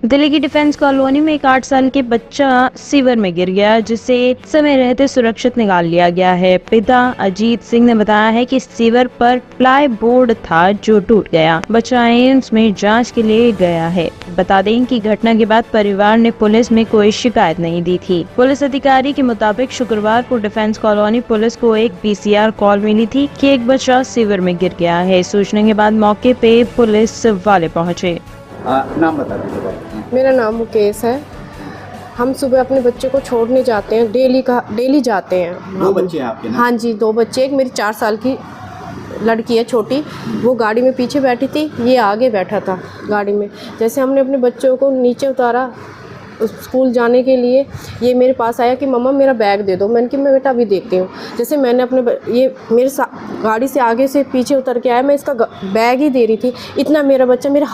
दिल्ली की defence colony में एक 8 साल के बच्चा सीवर में गिर गया, जिसे समय रहते सुरक्षित निकाल लिया गया है। पिता अजीत सिंह ने बताया है कि सीवर पर प्लाई बोर्ड था जो टूट गया। बच्चा एम्स में जांच के लिए गया है। बता दें कि घटना के बाद परिवार ने पुलिस में कोई शिकायत नहीं दी थी। पुलिस अधिकारी के मुताबिक शुक्रवार को डिफेंस कॉलोनी पुलिस को एक PCR कॉल मिली थी कि एक बच्चा सीवर में गिर गया है। सूचना के बाद मौके पे पुलिस वाले पहुँचे। नाम बता दीजिए। मेरा नाम मुकेश है। हम सुबह अपने बच्चे को छोड़ने जाते हैं, डेली जाते हैं। दो बच्चे हैं आपके ना? हाँ जी, 2 बच्चे। एक मेरी 4 साल की लड़की है छोटी, वो गाड़ी में पीछे बैठी थी, ये आगे बैठा था गाड़ी में। जैसे हमने अपने बच्चों को नीचे उतारा स्कूल जाने के लिए, ये मेरे पास आया कि मम्मा मेरा बैग दे दो। मैंने कि मैं बेटा अभी देती हूँ। जैसे मैंने ये मेरे गाड़ी से आगे से पीछे उतर के आया, मैं इसका बैग ही दे रही थी, इतना मेरा बच्चा मेरे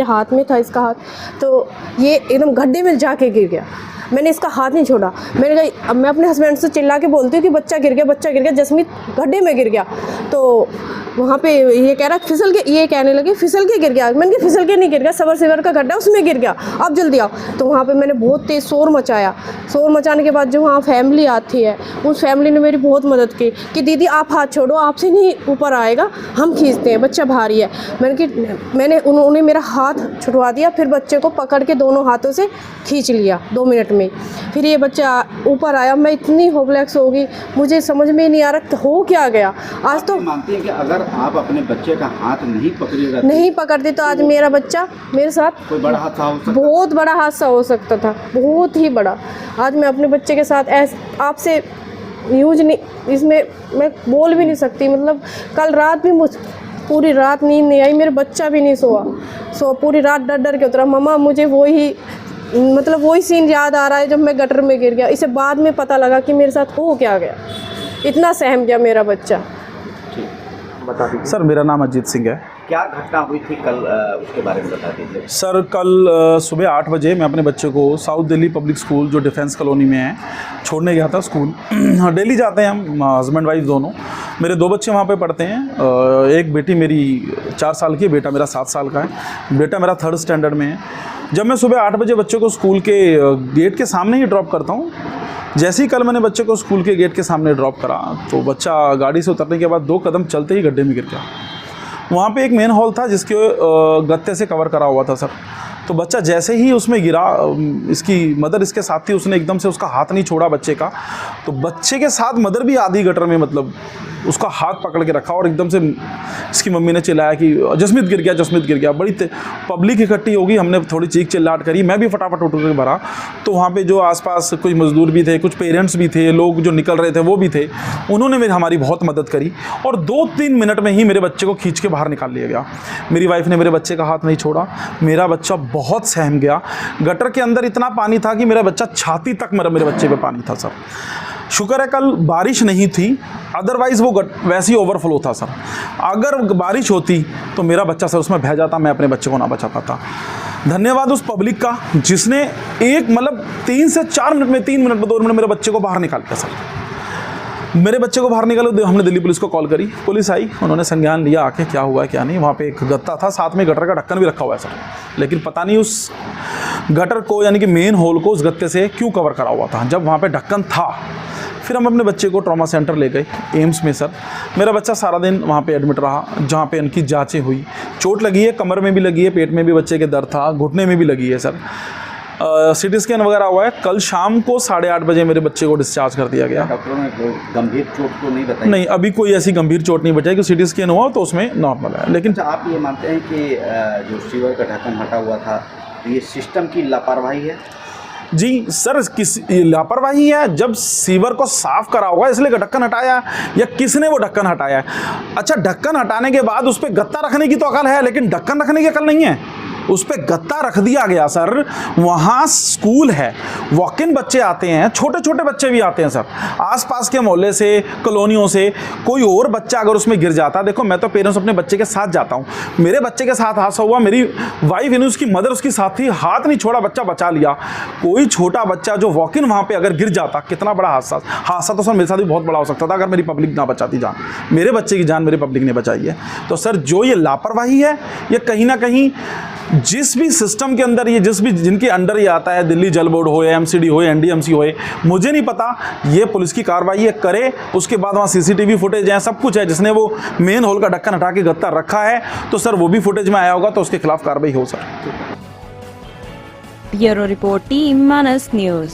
हाथ में था, इसका हाथ, तो ये एकदम गड्ढे में जाके गिर गया। मैंने इसका हाथ नहीं छोड़ा। मैंने कहा, अब मैं अपने हस्बैंड से चिल्ला के बोलती हूँ कि बच्चा गिर गया, जसमीत गड्ढे में गिर गया। तो वहाँ पे ये कह रहा ये कहने लगे फिसल के गिर गया। मैंने कहा फिसल के नहीं गिर गया, सबर का गड्ढा उसमें गिर गया, अब जल्दी आओ। तो वहाँ पे मैंने बहुत तेज़ शोर मचाने के बाद जो वहाँ फैमिली आती है, उस फैमिली ने मेरी बहुत मदद की कि दीदी आप हाथ छोड़ो, आपसे नहीं ऊपर आएगा, हम खींचते हैं, बच्चा भारी है। उन्होंने मेरा हाथ छुड़वा दिया, फिर बच्चे को पकड़ के दोनों हाथों से खींच लिया 2 मिनट में। फिर ये बच्चा ऊपर आया। मैं इतनी होपलेस हो गई, मुझे समझ में नहीं आ रहा हो क्या गया। आज तो मानती हैं कि अगर आप अपने बच्चे का हाथ नहीं पकड़ती तो आज मेरा बच्चा मेरे साथ कोई बड़ा हादसा हो सकता, बहुत बड़ा हादसा हो सकता था, बहुत ही बड़ा। आज मैं अपने बच्चे के साथ आपसे इसमें मैं बोल भी नहीं सकती। मतलब कल रात भी पूरी रात नींद नहीं आई, मेरा बच्चा भी नहीं सोआ पूरी रात डर के उतरा। मम्मा मुझे वही सीन याद आ रहा है जब मैं गटर में गिर गया। इसे बाद में पता लगा कि मेरे साथ हो क्या गया, इतना सहम गया मेरा बच्चा। बता दीजिए सर, मेरा नाम अजीत सिंह है। क्या घटना हुई थी कल, उसके बारे में बता दीजिए। सर, कल सुबह 8 बजे मैं अपने बच्चे को साउथ दिल्ली पब्लिक स्कूल जो डिफेंस कॉलोनी में है छोड़ने गया था स्कूल। डेली जाते हैं हम, हस्बैंड वाइफ दोनों। मेरे 2 बच्चे वहाँ पे पढ़ते हैं। एक बेटी मेरी 4 साल की है, बेटा मेरा 7 साल का है। बेटा मेरा 3rd स्टैंडर्ड में है। जब मैं सुबह 8 बजे बच्चे को स्कूल के गेट के सामने ही ड्रॉप करता हूँ, जैसे ही कल मैंने बच्चे को स्कूल के गेट के सामने ड्रॉप करा तो बच्चा गाड़ी से उतरने के बाद 2 कदम चलते ही गड्ढे में गिर गया। वहाँ पे एक मेन हॉल था जिसके गत्ते से कवर करा हुआ था सर। तो बच्चा जैसे ही उसमें गिरा, इसकी मदर इसके साथ थी, उसने एकदम से उसका हाथ नहीं छोड़ा बच्चे का। तो बच्चे के साथ मदर भी आधी गटर में उसका हाथ पकड़ के रखा और एकदम से इसकी मम्मी ने चिल्लाया कि जसमीत गिर गया। बड़ी पब्लिक इकट्ठी होगी, हमने थोड़ी चीख चिल्लाहट करी। मैं भी फटाफट उठ के भरा। तो वहाँ पे जो आसपास कुछ मजदूर भी थे, कुछ पेरेंट्स भी थे, लोग जो निकल रहे थे वो भी थे। उन्होंने हमारी बहुत मदद करी और 2-3 मिनट में ही मेरे बच्चे को खींच के बाहर निकाल लिया गया। मेरी वाइफ ने मेरे बच्चे का हाथ नहीं छोड़ा। मेरा बच्चा बहुत सहम गया। गटर के अंदर इतना पानी था कि मेरा बच्चा छाती तक मेरे बच्चे पे पानी था सर। शुक्र है कल बारिश नहीं थी, अदरवाइज़ वो वैसे ही ओवरफ्लो था सर। अगर बारिश होती तो मेरा बच्चा सर उसमें बह जाता, मैं अपने बच्चे को ना बचा पाता। धन्यवाद उस पब्लिक का जिसने 3 से 4 मिनट में, 3 मिनट में, 2 मिनट मेरे बच्चे को बाहर निकाल दिया सर। मेरे बच्चे को बाहर निकाले, हमने दिल्ली पुलिस को कॉल करी। पुलिस आई, उन्होंने संज्ञान लिया आके क्या हुआ है क्या नहीं। वहाँ पे एक गत्ता था, साथ में गटर का ढक्कन भी रखा हुआ है सर। लेकिन पता नहीं उस गटर को, यानी कि मेन होल को, उस गत्ते से क्यों कवर करा हुआ था जब वहाँ पे ढक्कन था। फिर हम अपने बच्चे को ट्रॉमा सेंटर ले गए, एम्स में सर। मेरा बच्चा सारा दिन वहाँ पे एडमिट रहा, जहाँ पे उनकी जांचें हुई। चोट लगी है, कमर में भी लगी है, पेट में भी बच्चे के दर्द था, घुटने में भी लगी है सर। CT स्कैन वगैरह हुआ है। कल शाम को 8:30 बजे मेरे बच्चे को डिस्चार्ज कर दिया गया। डॉक्टरों ने कोई गंभीर चोट तो नहीं बताई? नहीं, अभी कोई ऐसी गंभीर चोट नहीं बताई कि CT स्कैन हुआ तो उसमें नॉर्मल है। लेकिन आप ये मानते हैं कि जो सीवर का ढक्कन हटा हुआ था, ये सिस्टम की लापरवाही है? जी सर, लापरवाही है। जब सीवर को साफ करा होगा इसलिए ढक्कन हटाया, या किसने वो ढक्कन हटाया? अच्छा, ढक्कन हटाने के बाद उस पर गत्ता रखने की तो अकल है, लेकिन ढक्कन रखने की अकल नहीं है। उस पर गत्ता रख दिया गया सर। वहाँ स्कूल है, वॉक इन बच्चे आते हैं, छोटे छोटे बच्चे भी आते हैं सर, आसपास के मोहल्ले से, कॉलोनियों से। कोई और बच्चा अगर उसमें गिर जाता, देखो मैं तो पेरेंट्स अपने बच्चे के साथ जाता हूँ, मेरे बच्चे के साथ हादसा हुआ, मेरी वाइफ यानी उसकी मदर उसकी साथ थी, हाथ नहीं छोड़ा, बच्चा बचा लिया। कोई छोटा बच्चा जो वॉक इन वहाँ पर अगर गिर जाता, कितना बड़ा हादसा तो सर मेरे साथ भी बहुत बड़ा हो सकता था अगर मेरी पब्लिक ना बचाती जान। मेरे बच्चे की जान मेरी पब्लिक ने बचाई है। तो सर जो ये लापरवाही है, ये कहीं ना कहीं जिस भी सिस्टम के अंदर ये जिनके अंडर ये आता है, दिल्ली जल बोर्ड हो, एमसीडी हो, एनडीएमसी हो, मुझे नहीं पता, ये पुलिस की कार्रवाई ये करे। उसके बाद वहाँ सीसीटीवी फुटेज है, सब कुछ है। जिसने वो मेन होल का ढक्कन हटा के गत्ता रखा है तो सर वो भी फुटेज में आया होगा, तो उसके खिलाफ कार्रवाई हो सर। ब्यूरो रिपोर्ट टीम मानस न्यूज।